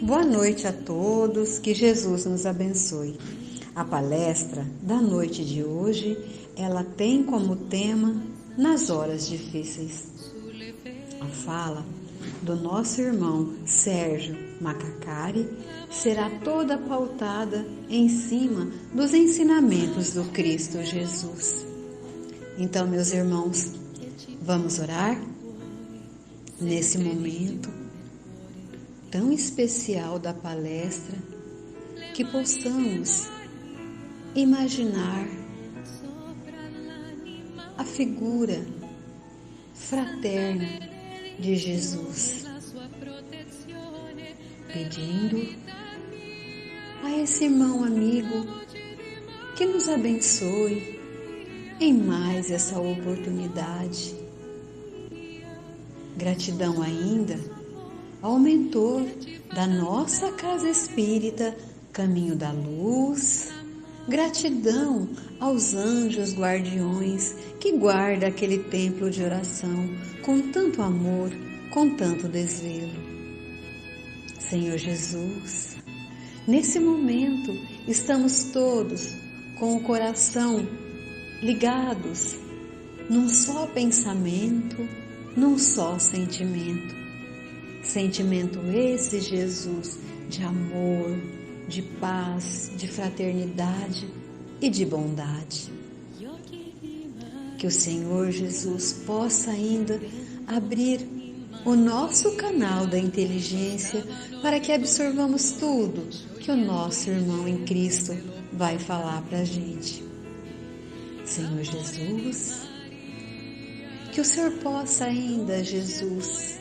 Boa noite a todos, que Jesus nos abençoe. A palestra da noite de hoje, ela tem como tema Nas Horas Difíceis. A fala do nosso irmão Sérgio Macacari será toda pautada em cima dos ensinamentos do Cristo Jesus. Então, meus irmãos, vamos orar nesse momento tão especial da palestra, que possamos imaginar a figura fraterna de Jesus, pedindo a esse irmão amigo que nos abençoe em mais essa oportunidade. Gratidão ainda ao mentor da nossa casa espírita Caminho da Luz, gratidão aos anjos guardiões que guarda aquele templo de oração com tanto amor, com tanto desvelo. Senhor Jesus, nesse momento estamos todos com o coração ligados num só pensamento, num só sentimento. Sentimento esse, Jesus, de amor, de paz, de fraternidade e de bondade. Que o Senhor Jesus possa ainda abrir o nosso canal da inteligência para que absorvamos tudo que o nosso irmão em Cristo vai falar para a gente. Senhor Jesus, que o Senhor possa ainda, Jesus,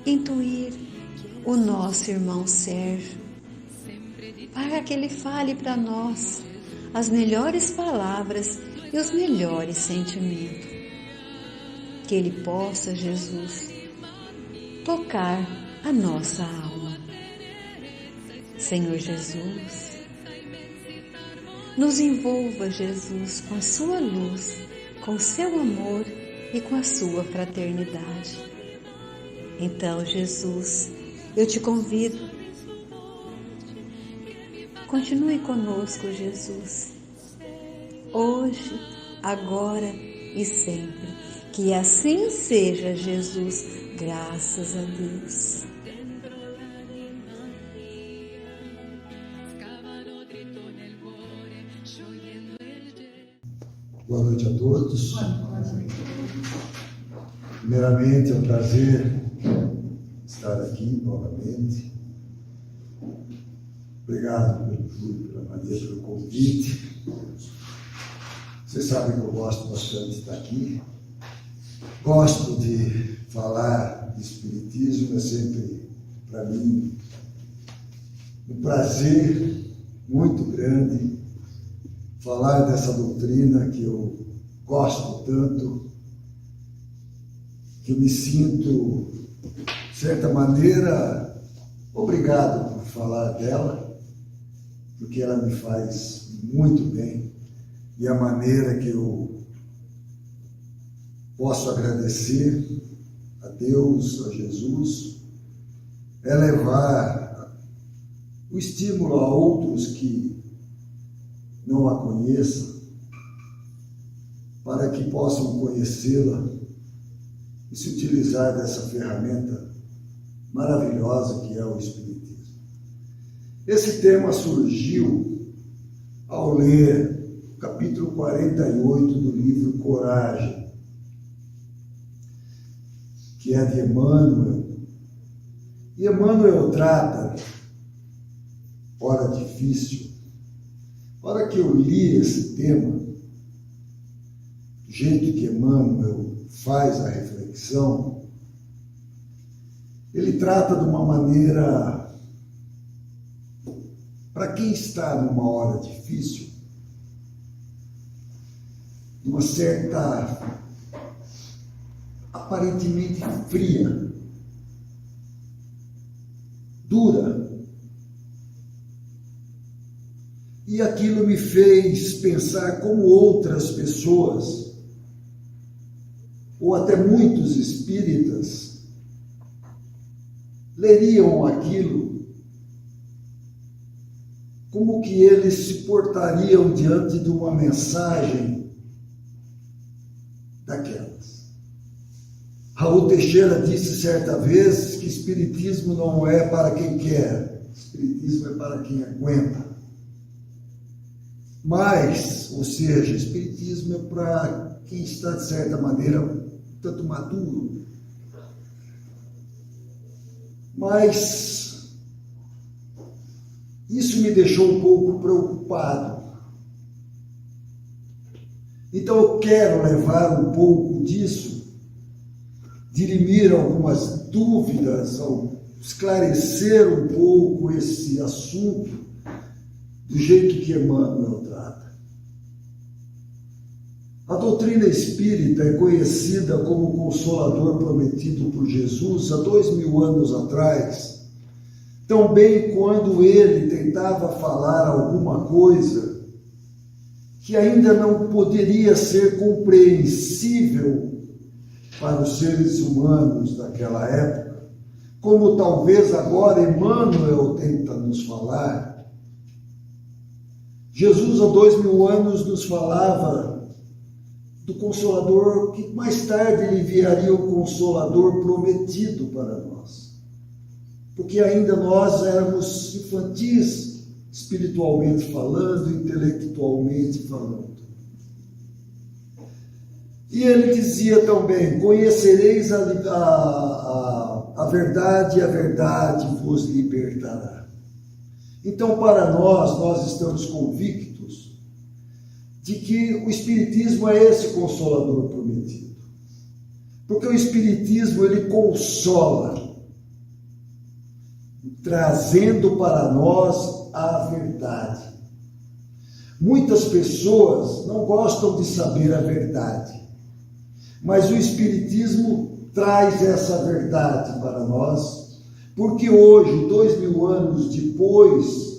intuir o nosso irmão Sérgio, para que ele fale para nós as melhores palavras e os melhores sentimentos. Que ele possa, Jesus, tocar a nossa alma. Senhor Jesus, nos envolva, Jesus, com a sua luz, com seu amor e com a sua fraternidade. Então, Jesus, eu te convido, continue conosco, Jesus, hoje, agora e sempre. Que assim seja, Jesus, graças a Deus. Boa noite a todos. Primeiramente, é um prazer estar aqui novamente. Obrigado pelo Júlio, pela Maria, pelo convite. Vocês sabem que eu gosto bastante de estar aqui. Gosto de falar de Espiritismo, é sempre, para mim, um prazer muito grande falar dessa doutrina que eu gosto tanto, que eu me sinto, de certa maneira, obrigado por falar dela, porque ela me faz muito bem, e a maneira que eu posso agradecer a Deus, a Jesus, é levar o estímulo a outros que não a conheçam, para que possam conhecê-la e se utilizar dessa ferramenta maravilhosa que é o Espiritismo. Esse tema surgiu ao ler o capítulo 48 do livro Coragem, que é de Emmanuel. E Emmanuel trata, hora difícil. A hora que eu li esse tema, do jeito que Emmanuel faz a reflexão, ele trata de uma maneira, para quem está numa hora difícil, de uma certa, aparentemente fria, dura. E aquilo me fez pensar como outras pessoas, ou até muitos espíritas, leriam aquilo, como que eles se portariam diante de uma mensagem daquelas. Raul Teixeira disse certa vez que espiritismo não é para quem quer, espiritismo é para quem aguenta. Mas, ou seja, espiritismo é para quem está, de certa maneira, tanto maduro. Mas isso me deixou um pouco preocupado. Então eu quero levar um pouco disso, dirimir algumas dúvidas, esclarecer um pouco esse assunto do jeito que Emmanuel trata. A doutrina espírita é conhecida como o Consolador prometido por Jesus há 2000 anos atrás, também quando ele tentava falar alguma coisa que ainda não poderia ser compreensível para os seres humanos daquela época, como talvez agora Emmanuel tenta nos falar. Jesus, há 2000 anos, nos falava do Consolador, que mais tarde ele enviaria o Consolador prometido para nós. Porque ainda nós éramos infantis, espiritualmente falando, intelectualmente falando. E ele dizia também: conhecereis a verdade, e a verdade vos libertará. Então, para nós estamos convictos de que o Espiritismo é esse Consolador prometido. Porque o Espiritismo, ele consola, trazendo para nós a verdade. Muitas pessoas não gostam de saber a verdade, mas o Espiritismo traz essa verdade para nós, porque hoje, 2000 anos depois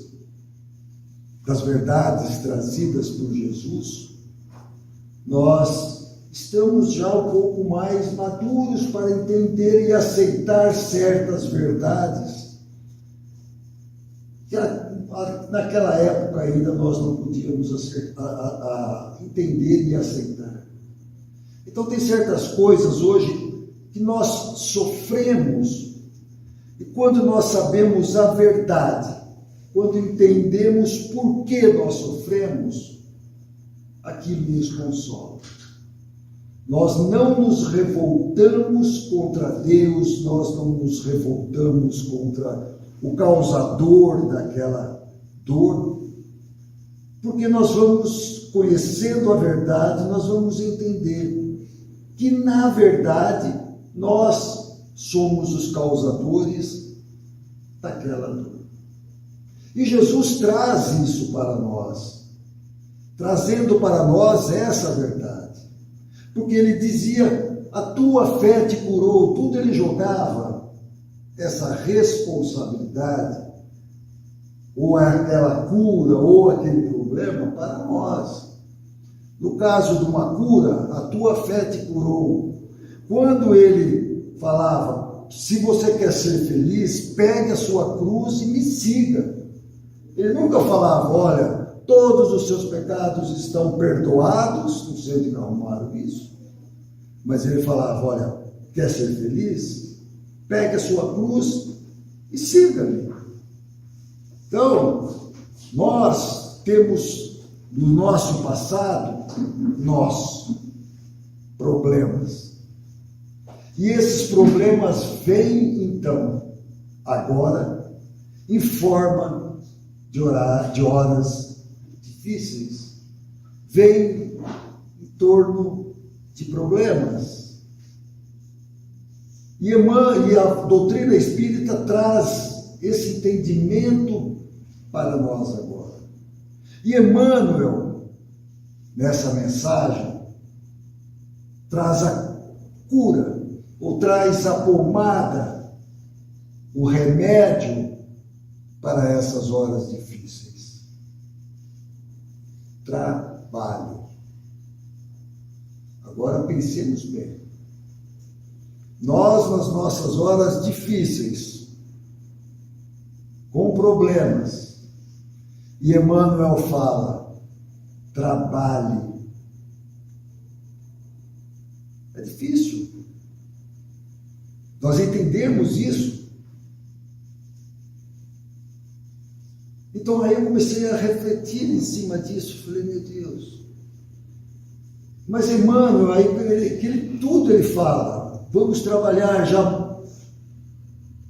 das verdades trazidas por Jesus, nós estamos já um pouco mais maduros para entender e aceitar certas verdades que naquela época ainda nós não podíamos entender e aceitar. Então tem certas coisas hoje que nós sofremos, e quando nós sabemos a verdade, quando entendemos por que nós sofremos, aquilo nos consola. Nós não nos revoltamos contra Deus, nós não nos revoltamos contra o causador daquela dor, porque nós vamos, conhecendo a verdade, nós vamos entender que, na verdade, nós somos os causadores daquela dor. E Jesus traz isso para nós, trazendo para nós essa verdade. Porque ele dizia: a tua fé te curou. Tudo ele jogava essa responsabilidade, ou aquela cura, ou aquele problema, para nós. No caso de uma cura, a tua fé te curou. Quando ele falava: se você quer ser feliz, pegue a sua cruz e me siga. Ele nunca falava: olha, todos os seus pecados estão perdoados. Não sei onde arrumaram isso. Mas ele falava: olha, quer ser feliz? Pegue a sua cruz e siga-me. Então, nós temos no nosso passado, problemas. E esses problemas vêm, então, agora, em forma de horas difíceis. Vêm em torno de problemas. E a doutrina espírita traz esse entendimento para nós agora. E Emmanuel, nessa mensagem, traz a cura, ou traz a pomada, o remédio para essas horas difíceis. Trabalho. Agora pensemos bem. Nós, nas nossas horas difíceis, com problemas. E Emmanuel fala: trabalhe. É difícil nós entendemos isso. Então aí eu comecei a refletir em cima disso. Falei, meu Deus. Mas Emmanuel, aí tudo ele fala: vamos trabalhar já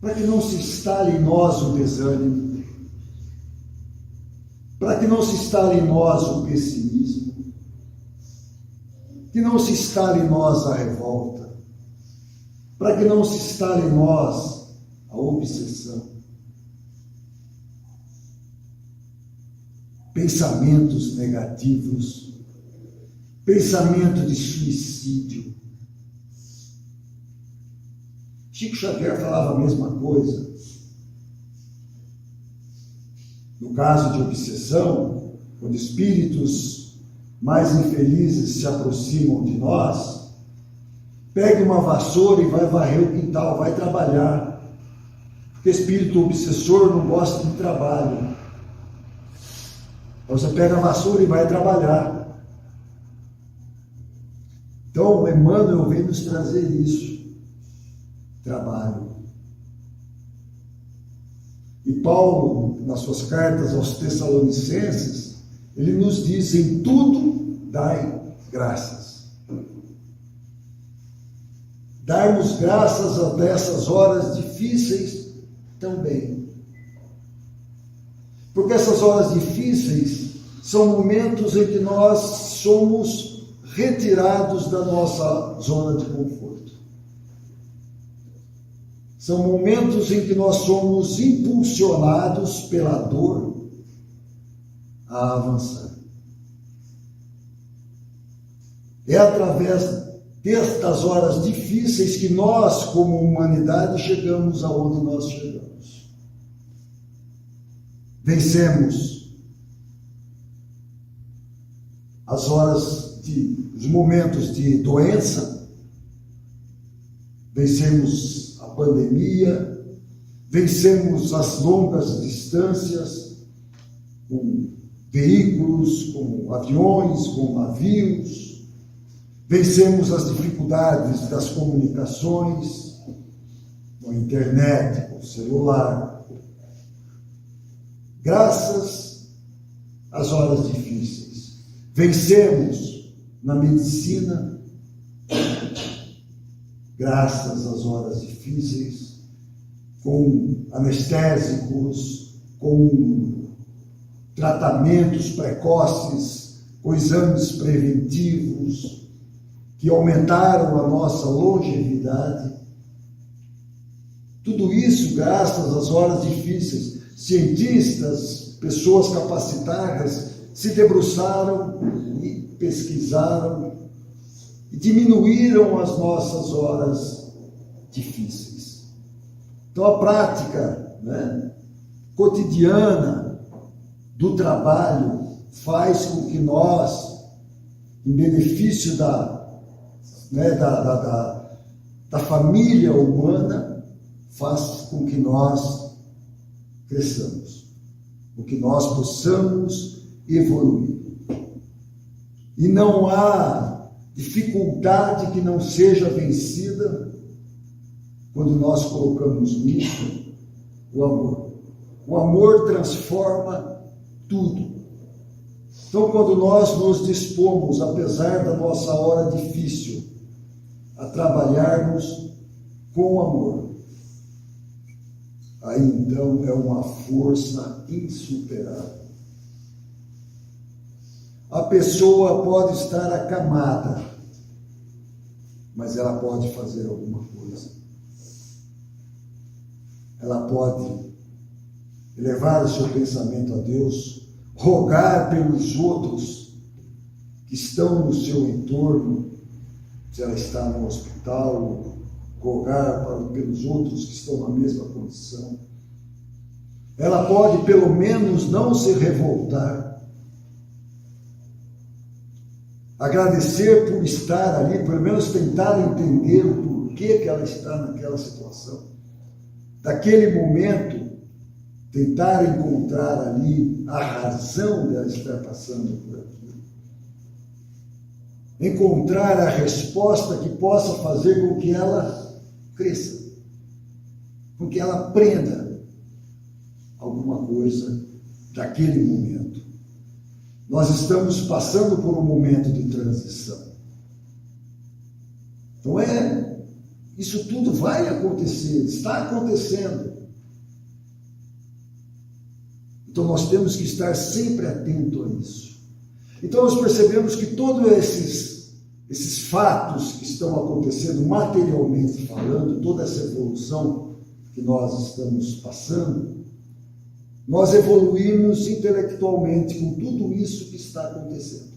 para que não se instale em nós o desânimo, para que não se instale em nós o pessimismo, que não se instale em nós a revolta, para que não se instale em nós a obsessão, pensamentos negativos, pensamento de suicídio. Chico Xavier falava a mesma coisa. No caso de obsessão, quando espíritos mais infelizes se aproximam de nós, pegue uma vassoura e vai varrer o quintal, vai trabalhar. Porque espírito obsessor não gosta de trabalho. Então você pega a vassoura e vai trabalhar. Então, Emmanuel vem nos trazer isso. Trabalho. E Paulo, nas suas cartas aos Tessalonicenses, ele nos diz: em tudo dai graças. Darmos graças a dessas horas difíceis também. Porque essas horas difíceis são momentos em que nós somos retirados da nossa zona de conforto. São momentos em que nós somos impulsionados pela dor a avançar. É através destas horas difíceis que nós, como humanidade, chegamos aonde nós chegamos. Vencemos os momentos de doença, vencemos a pandemia, vencemos as longas distâncias com veículos, com aviões, com navios, vencemos as dificuldades das comunicações, com a internet, com o celular, graças às horas difíceis. Vencemos na medicina, graças às horas difíceis, com anestésicos, com tratamentos precoces, com exames preventivos, que aumentaram a nossa longevidade. Tudo isso graças às horas difíceis. Cientistas, pessoas capacitadas, se debruçaram e pesquisaram e diminuíram as nossas horas difíceis. Então a prática cotidiana do trabalho faz com que nós, em benefício da família humana, faz com que nós cresçamos, com que nós possamos evoluir. E não há dificuldade que não seja vencida quando nós colocamos nisso o amor. O amor transforma tudo. Então, quando nós nos dispomos, apesar da nossa hora difícil, a trabalharmos com amor, aí então é uma força insuperável. A pessoa pode estar acamada, mas ela pode fazer alguma coisa. Ela pode elevar o seu pensamento a Deus, rogar pelos outros que estão no seu entorno, se ela está no hospital, rogar pelos outros que estão na mesma condição. Ela pode, pelo menos, não se revoltar. Agradecer por estar ali, pelo menos tentar entender o porquê que ela está naquela situação. Daquele momento, tentar encontrar ali a razão dela estar passando por aquilo. Encontrar a resposta que possa fazer com que ela cresça, com que ela aprenda alguma coisa daquele momento. Nós estamos passando por um momento de transição. Então isso tudo vai acontecer, está acontecendo. Então nós temos que estar sempre atento a isso. Então nós percebemos que todos esses fatos que estão acontecendo materialmente falando, toda essa evolução que nós estamos passando, nós evoluímos intelectualmente com tudo isso que está acontecendo.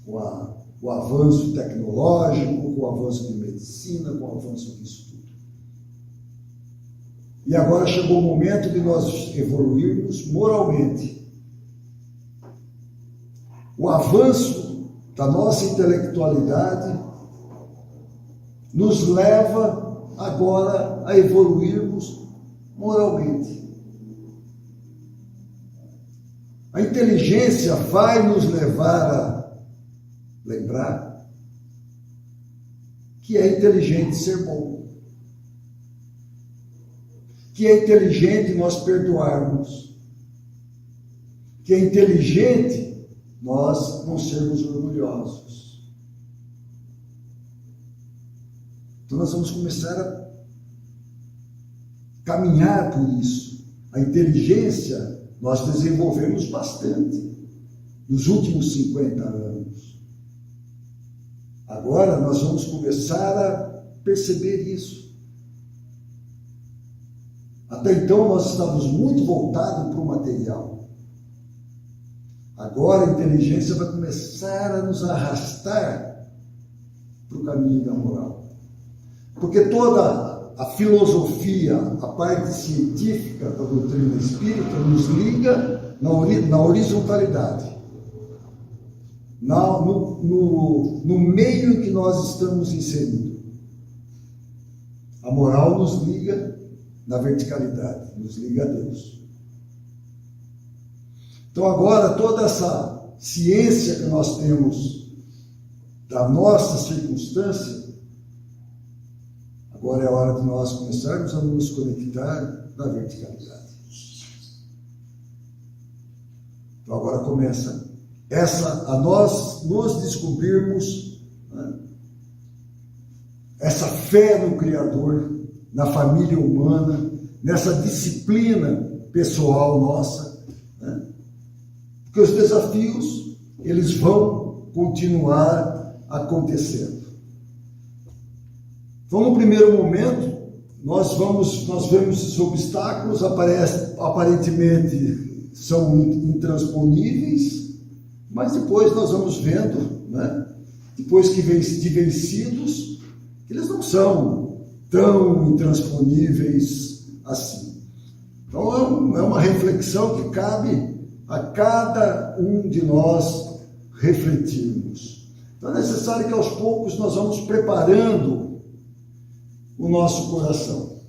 Com o avanço tecnológico, com o avanço de medicina, com o avanço disso tudo. E agora chegou o momento de nós evoluirmos moralmente. O avanço da nossa intelectualidade nos leva agora a evoluirmos moralmente. A inteligência vai nos levar a lembrar que é inteligente ser bom, que é inteligente nós perdoarmos, que é inteligente nós não sermos orgulhosos. Então nós vamos começar a caminhar por isso. A inteligência nós desenvolvemos bastante nos últimos 50 anos. Agora nós vamos começar a perceber isso. Até então nós estávamos muito voltados para o material. Agora a inteligência vai começar a nos arrastar para o caminho da moral. Porque toda a filosofia, a parte científica da doutrina espírita nos liga na horizontalidade. No meio em que nós estamos inseridos. A moral nos liga na verticalidade, nos liga a Deus. Então agora toda essa ciência que nós temos da nossa circunstância, agora é a hora de nós começarmos a nos conectar na verticalidade. Então agora começa a nós nos descobrirmos, né, essa fé no Criador, na família humana, nessa disciplina pessoal nossa, né? Porque os desafios, eles vão continuar acontecendo. Então, no primeiro momento, nós vemos esses obstáculos, aparentemente são intransponíveis, mas depois nós vamos vendo, né, depois de vencidos, que eles não são tão intransponíveis assim. Então é uma reflexão que cabe a cada um de nós refletirmos. Então é necessário que aos poucos nós vamos preparando o nosso coração.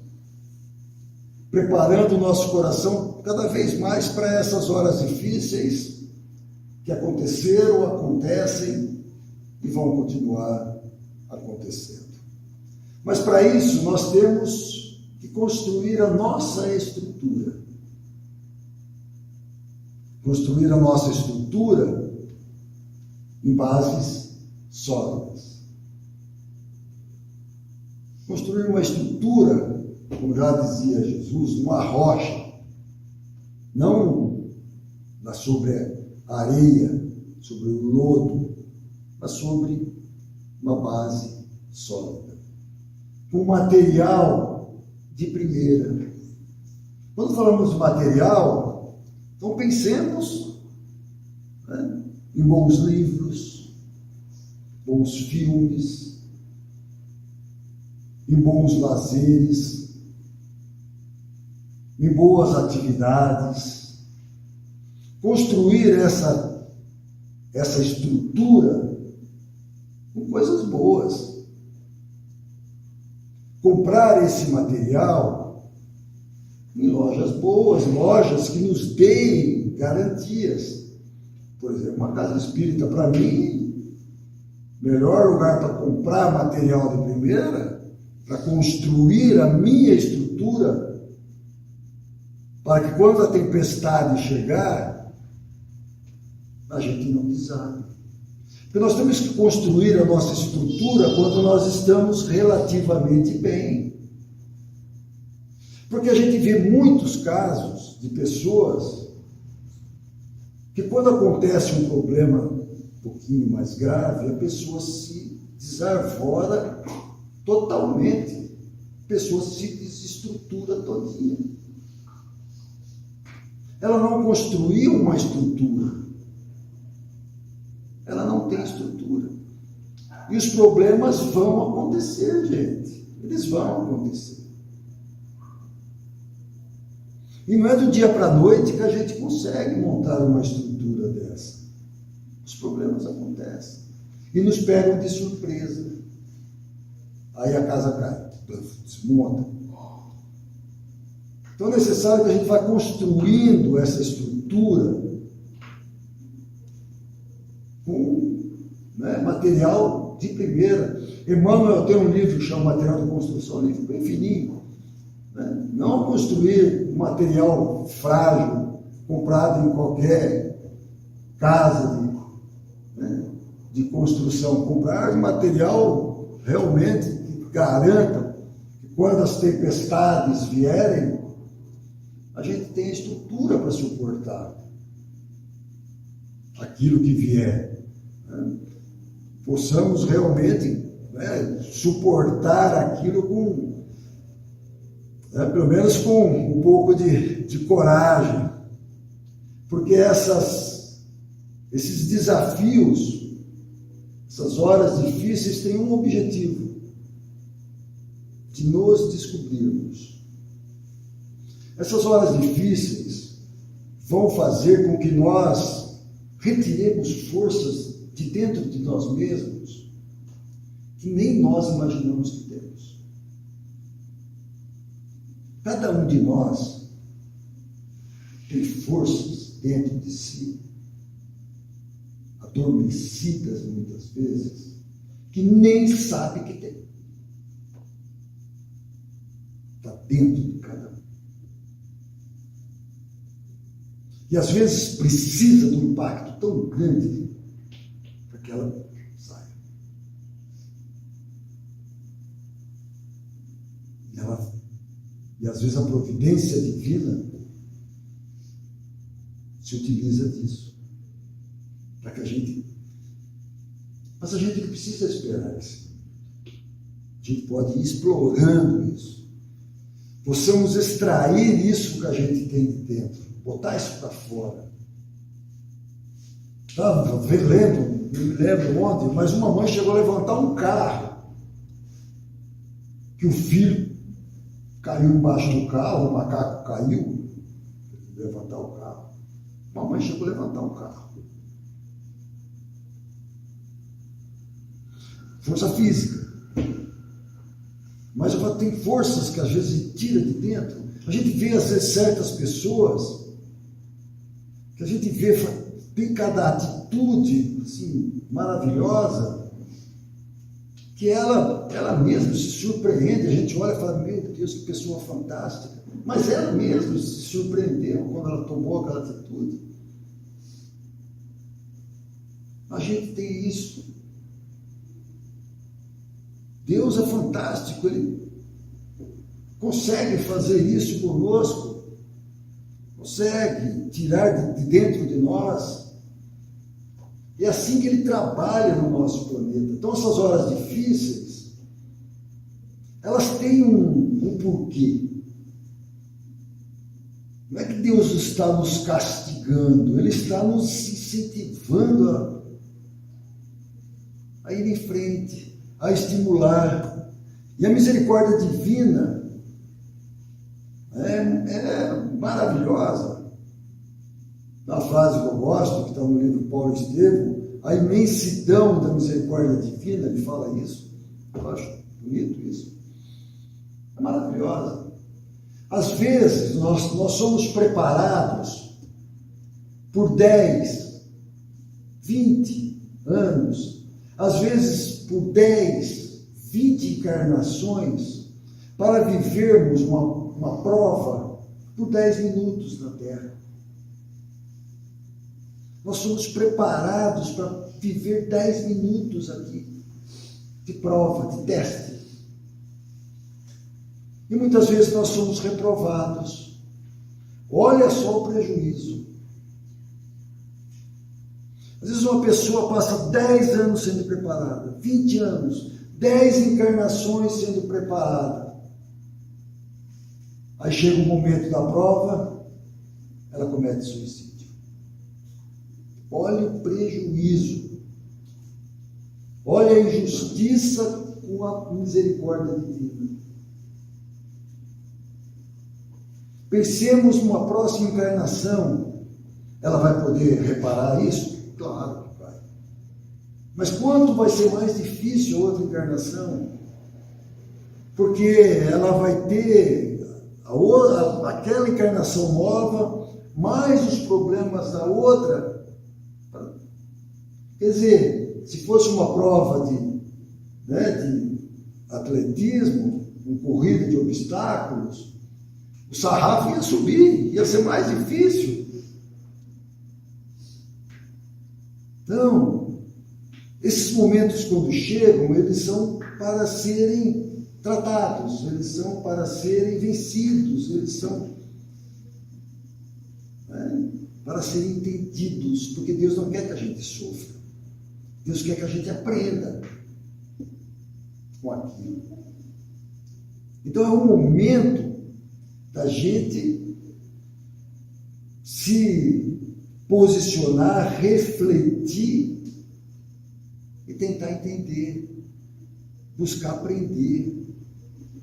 Preparando o nosso coração cada vez mais para essas horas difíceis que aconteceram, acontecem e vão continuar acontecendo. Mas para isso nós temos que construir a nossa estrutura. Construir a nossa estrutura em bases sólidas. Construir uma estrutura, como já dizia Jesus, numa rocha, não sobre a areia, sobre o lodo, mas sobre uma base sólida. Com material de primeira. Quando falamos de material, então pensemos, né, em bons livros, bons filmes, em bons lazeres, em boas atividades. Construir essa estrutura com coisas boas. Comprar esse material em lojas boas, lojas que nos deem garantias. Por exemplo, uma casa espírita, para mim, melhor lugar para comprar material de primeira, para construir a minha estrutura, para que quando a tempestade chegar, a gente não desabe. Porque nós temos que construir a nossa estrutura quando nós estamos relativamente bem. Porque a gente vê muitos casos de pessoas que quando acontece um problema um pouquinho mais grave, a pessoa se desarvora totalmente. A pessoa se desestrutura todinha. Ela não construiu uma estrutura. Ela não tem estrutura. E os problemas vão acontecer, gente. Eles vão acontecer. E não é do dia para a noite que a gente consegue montar uma estrutura dessa. Os problemas acontecem. E nos pegam de surpresa. Aí a casa cai, desmonta. Então é necessário que a gente vá construindo essa estrutura com material de primeira. Emmanuel tem um livro que chama Material de Construção, um livro bem fininho. Não construir um material frágil, comprado em qualquer casa de construção. Comprar um material realmente que garanta que quando as tempestades vierem, a gente tem estrutura para suportar aquilo que vier. Possamos realmente suportar aquilo com pelo menos com um pouco de coragem, porque esses desafios, essas horas difíceis têm um objetivo: de nos descobrirmos. Essas horas difíceis vão fazer com que nós retiremos forças de dentro de nós mesmos que nem nós imaginamos que temos. Cada um de nós tem forças dentro de si, adormecidas muitas vezes, que nem sabe que tem. Está dentro de cada um. E às vezes precisa de um impacto tão grande para que ela saia. E às vezes a providência divina se utiliza disso. Para que a gente... Mas a gente não precisa esperar isso. A gente pode ir explorando isso. Possamos extrair isso que a gente tem de dentro. Botar isso para fora. Não me lembro ontem, mas uma mãe chegou a levantar um carro. Que o filho caiu embaixo do carro, o macaco caiu, levantar o carro. Mamãe chegou a levantar o carro. Força física. Mas tem forças que às vezes a gente tira de dentro. A gente vê às vezes certas pessoas que a gente vê, tem cada atitude assim, maravilhosa, que ela mesma se surpreende, a gente olha e fala, meu Deus, que pessoa fantástica. Mas ela mesma se surpreendeu quando ela tomou aquela atitude. A gente tem isso. Deus é fantástico, Ele consegue fazer isso conosco, consegue tirar de dentro de nós. É assim que Ele trabalha no nosso planeta. Então, essas horas difíceis, elas têm um porquê. Não é que Deus está nos castigando, Ele está nos incentivando a ir em frente, a estimular. E a misericórdia divina é maravilhosa. Na frase que eu gosto, que está no livro Paulo Estevão, a imensidão da misericórdia divina, ele fala isso. Eu acho bonito isso. É maravilhosa. Às vezes, nós somos preparados por 10, 20 anos, às vezes por 10, 20 encarnações, para vivermos uma prova por 10 minutos na Terra. Nós somos preparados para viver 10 minutos aqui, de prova, de teste. E muitas vezes nós somos reprovados. Olha só o prejuízo. Às vezes uma pessoa passa 10 anos sendo preparada, 20 anos, 10 encarnações sendo preparada. Aí chega o momento da prova, ela comete suicídio. Olha o prejuízo. Olha a injustiça com a misericórdia divina. Pensemos numa próxima encarnação, ela vai poder reparar isso? Claro que vai. Mas quanto vai ser mais difícil a outra encarnação? Porque ela vai ter aquela encarnação nova, mais os problemas da outra. Quer dizer, se fosse uma prova de atletismo, uma corrida de obstáculos, o sarrafo ia subir, ia ser mais difícil. Então, esses momentos quando chegam, eles são para serem tratados, eles são para serem vencidos, eles são para serem entendidos, porque Deus não quer que a gente sofra. Deus quer que a gente aprenda com aquilo. Então é um momento da gente se posicionar, refletir e tentar entender, buscar aprender,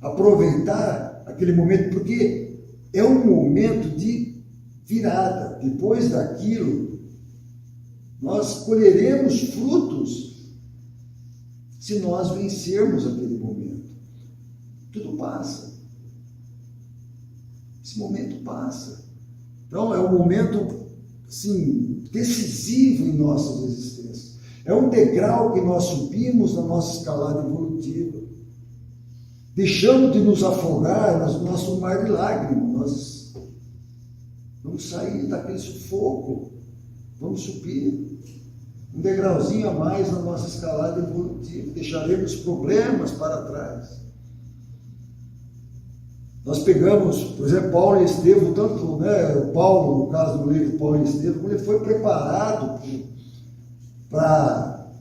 aproveitar aquele momento, porque é um momento de virada. Depois daquilo, nós colheremos frutos se nós vencermos aquele momento. Tudo passa. Esse momento passa. Então, é um momento, assim, decisivo em nossas existências. É um degrau que nós subimos na nossa escalada evolutiva. Deixamos de nos afogar no nosso mar de lágrimas. Nós vamos sair daquele sufoco. Vamos subir um degrauzinho a mais na nossa escalada evolutiva. Deixaremos problemas para trás. Nós pegamos, por exemplo, Paulo e Estevão, tanto, o Paulo, no caso do livro Paulo e Estevão, ele foi preparado para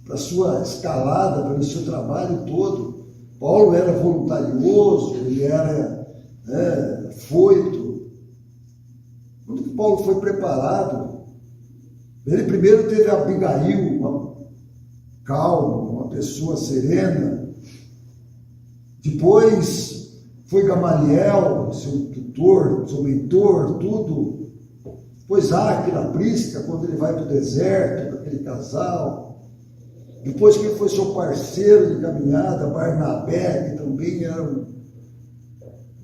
a sua escalada, para o seu trabalho todo. Paulo era voluntarioso, ele era foito. Quando que Paulo foi preparado, ele primeiro teve Abigail, uma calma, uma pessoa serena. Depois foi Gamaliel, seu tutor, seu mentor, tudo. Depois Isaac na Prisca, quando ele vai para o deserto, com aquele casal. Depois quem foi seu parceiro de caminhada, Barnabé, que também era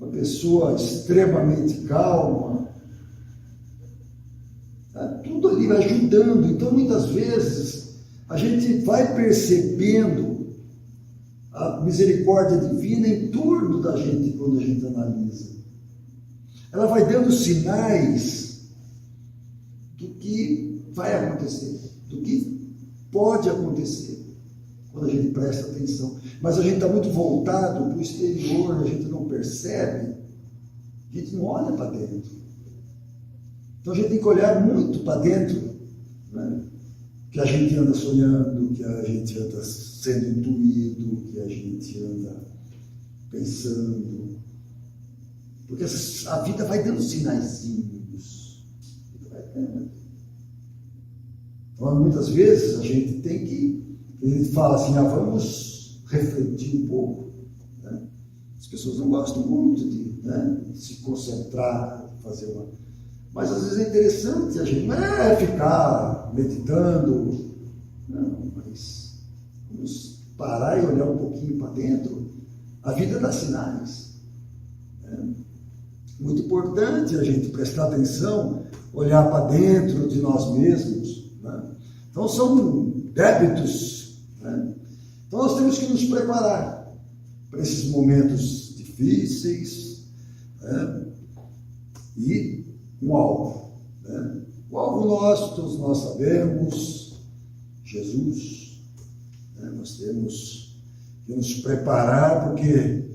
uma pessoa extremamente calma. Tudo ali ajudando. Então, muitas vezes, a gente vai percebendo a misericórdia divina em torno da gente quando a gente analisa. Ela vai dando sinais do que vai acontecer, do que pode acontecer, quando a gente presta atenção. Mas a gente está muito voltado para o exterior, a gente não percebe, a gente não olha para dentro. Então a gente tem que olhar muito para dentro, que a gente anda sonhando, que a gente anda sendo intuído, que a gente anda pensando. Porque a vida vai dando sinaizinhos. Então, muitas vezes a gente tem que... A gente fala assim, vamos refletir um pouco. As pessoas não gostam muito de se concentrar, fazer uma... Mas às vezes é interessante a gente, não é ficar meditando, não, mas vamos parar e olhar um pouquinho para dentro. A vida dá sinais. muito importante a gente prestar atenção, olhar para dentro de nós mesmos, né? Então são débitos, né? Então nós temos que nos preparar para esses momentos difíceis, né? E um alvo, né? O alvo nosso, todos nós sabemos, Jesus, né? Nós temos que nos preparar, porque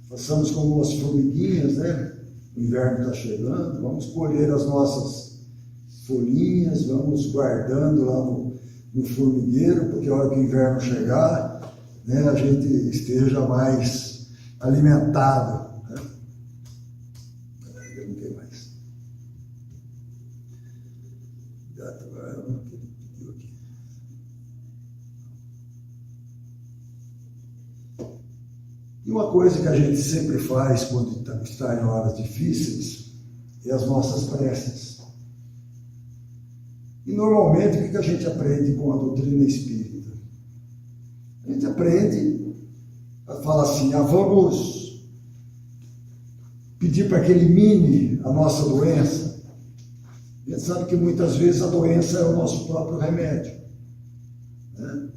façamos como as formiguinhas, né? O inverno está chegando, vamos colher as nossas folhinhas, vamos guardando lá no formigueiro, porque a hora que o inverno chegar, né, a gente esteja mais alimentado. Né? Eu não tenho mais. Gato, agora pediu aqui. E uma coisa que a gente sempre faz quando está em horas difíceis é as nossas preces. E normalmente o que a gente aprende com a doutrina espírita? A gente aprende a falar assim, vamos pedir para que elimine a nossa doença. A gente sabe que muitas vezes a doença é o nosso próprio remédio, né?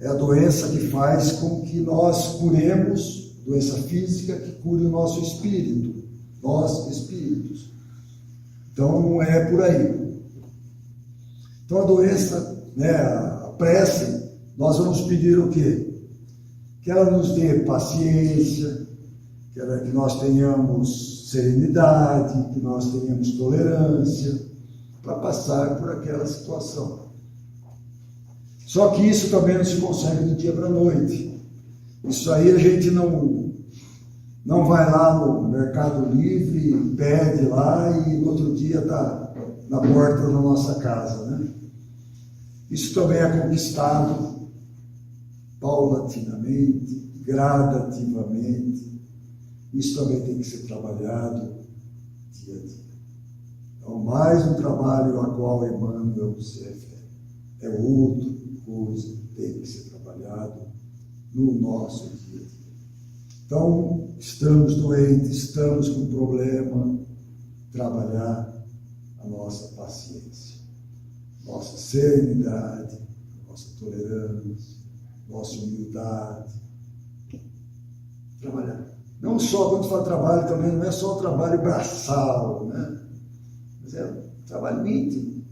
É a doença que faz com que nós curemos, doença física que cure o nosso espírito, nós espíritos. Então não é por aí. Então a doença, né, a prece, nós vamos pedir o quê? Que ela nos dê paciência, que nós tenhamos serenidade, que nós tenhamos tolerância para passar por aquela situação. Só que isso também não se consegue do dia para a noite. Isso aí a gente não vai lá no Mercado Livre, pede lá e no outro dia está na porta da nossa casa, né? Isso também é conquistado paulatinamente, gradativamente. Isso também tem que ser trabalhado dia a dia. Então, mais um trabalho a qual Emmanuel se refere. É outra coisa que tem que ser trabalhado no nosso dia a dia. Então, estamos doentes, estamos com problema, trabalhar a nossa paciência, nossa serenidade, nossa tolerância, nossa humildade. Trabalhar. Não só, quando fala trabalho, também não é só o trabalho braçal, né? Mas é o trabalho íntimo.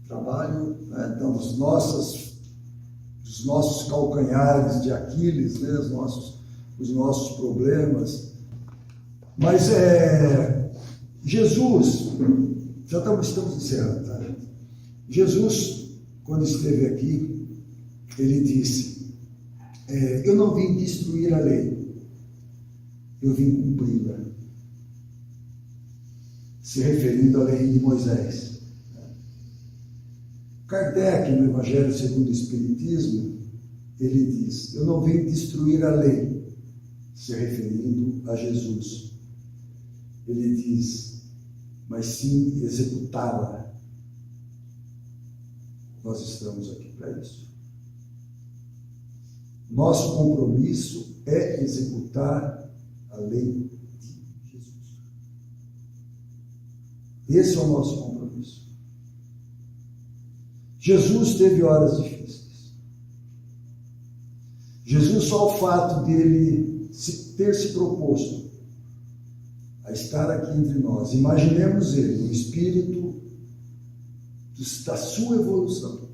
Trabalho, né, então, dos nossos calcanhares de Aquiles, né, os nossos problemas. Mas Jesus, já estamos encerrando, tá? Jesus, quando esteve aqui, ele disse, eu não vim destruir a lei, eu vim cumpri-la, se referindo à lei de Moisés. Kardec, no Evangelho segundo o Espiritismo, ele diz, eu não vim destruir a lei, se referindo a Jesus. Ele diz, mas sim executá-la. Nós estamos aqui para isso. Nosso compromisso é executar a lei de Jesus. Esse é o nosso compromisso. Jesus teve horas difíceis. Jesus, só o fato dele ter se proposto a estar aqui entre nós, imaginemos ele, o espírito da sua evolução,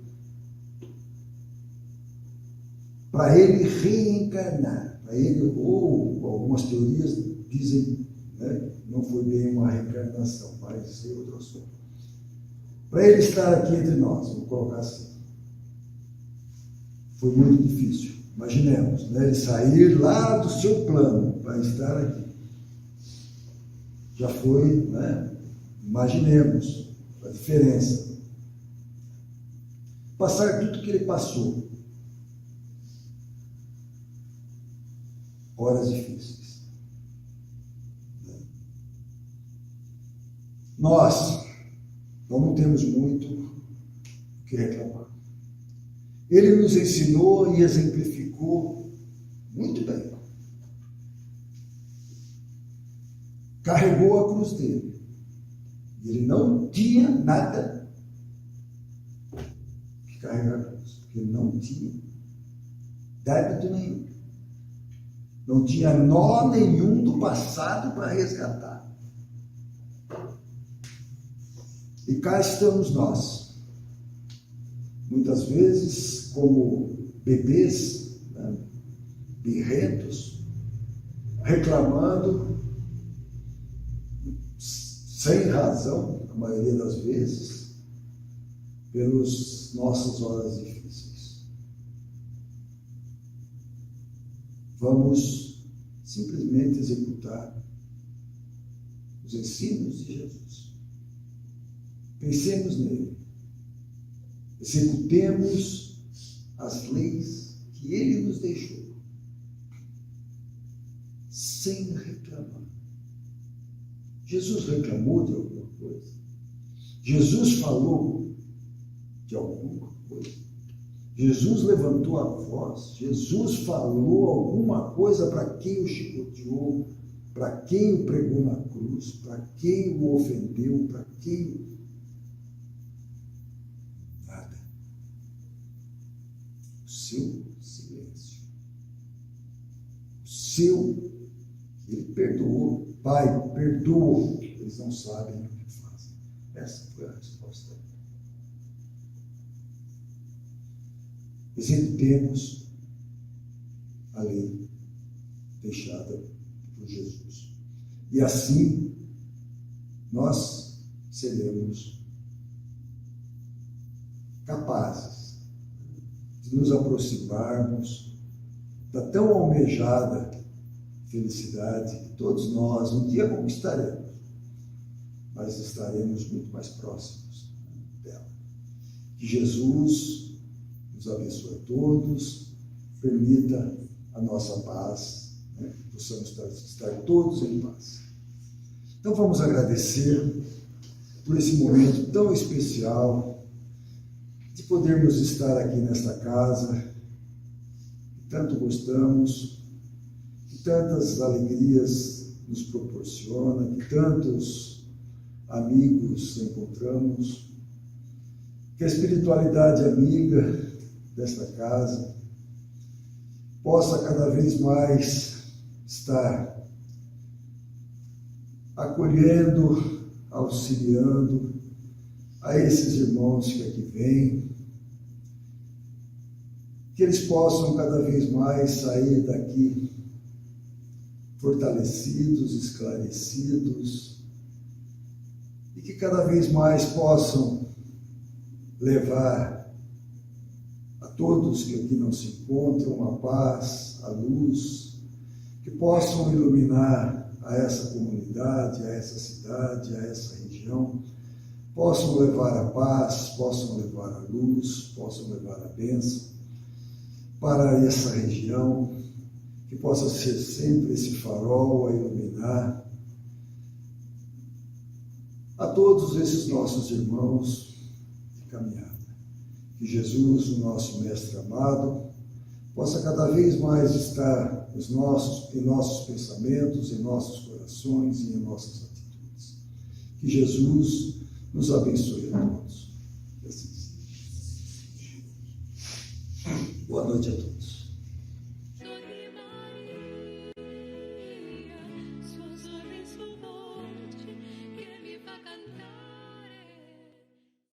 para ele reencarnar, para ele, ou algumas teorias dizem, né, não foi bem uma reencarnação, mas é outro assunto. Para ele estar aqui entre nós, vou colocar assim, foi muito difícil. Imaginemos, né, ele sair lá do seu plano para estar aqui. Já foi, né? Imaginemos a diferença. Passar tudo que ele passou. Horas difíceis. Nós não temos muito o que reclamar. Ele nos ensinou e exemplificou muito bem. carregou a cruz dele. Ele não tinha nada que carregar a cruz, porque ele não tinha débito nenhum. Não tinha nó nenhum do passado para resgatar. E cá estamos nós, muitas vezes como bebês, né, birrentos, reclamando, sem razão, a maioria das vezes, pelas nossas horas difíceis. Vamos simplesmente executar os ensinos de Jesus. Pensemos nele. Executemos as leis que ele nos deixou, sem reclamar. Jesus reclamou de alguma coisa? Jesus falou de alguma coisa? Jesus levantou a voz? Jesus falou alguma coisa para quem o chicoteou? Para quem o pregou na cruz? Para quem o ofendeu? Para quem... Nada. O seu silêncio. O seu... Ele perdoou. Pai, perdoa. Eles não sabem o que fazem. Essa foi a resposta. Executemos a lei deixada por Jesus. E assim, nós seremos capazes de nos aproximarmos da tão almejada felicidade que todos nós um dia conquistaremos, mas estaremos muito mais próximos dela. Que Jesus nos abençoe a todos, permita a nossa paz, né? Possamos estar todos em paz. Então vamos agradecer por esse momento tão especial de podermos estar aqui nesta casa que tanto gostamos, que tantas alegrias nos proporciona, que tantos amigos encontramos, que a espiritualidade amiga desta casa possa cada vez mais estar acolhendo, auxiliando a esses irmãos que aqui vêm, que eles possam cada vez mais sair daqui fortalecidos, esclarecidos, e que cada vez mais possam levar a todos que aqui não se encontram a paz, a luz, que possam iluminar a essa comunidade, a essa cidade, a essa região, possam levar a paz, possam levar a luz, possam levar a bênção para essa região, que possa ser sempre esse farol a iluminar a todos esses nossos irmãos de caminhada. Que Jesus, o nosso Mestre amado, possa cada vez mais estar em nossos pensamentos, em nossos corações e em nossas atitudes. Que Jesus nos abençoe a todos. Boa noite a todos.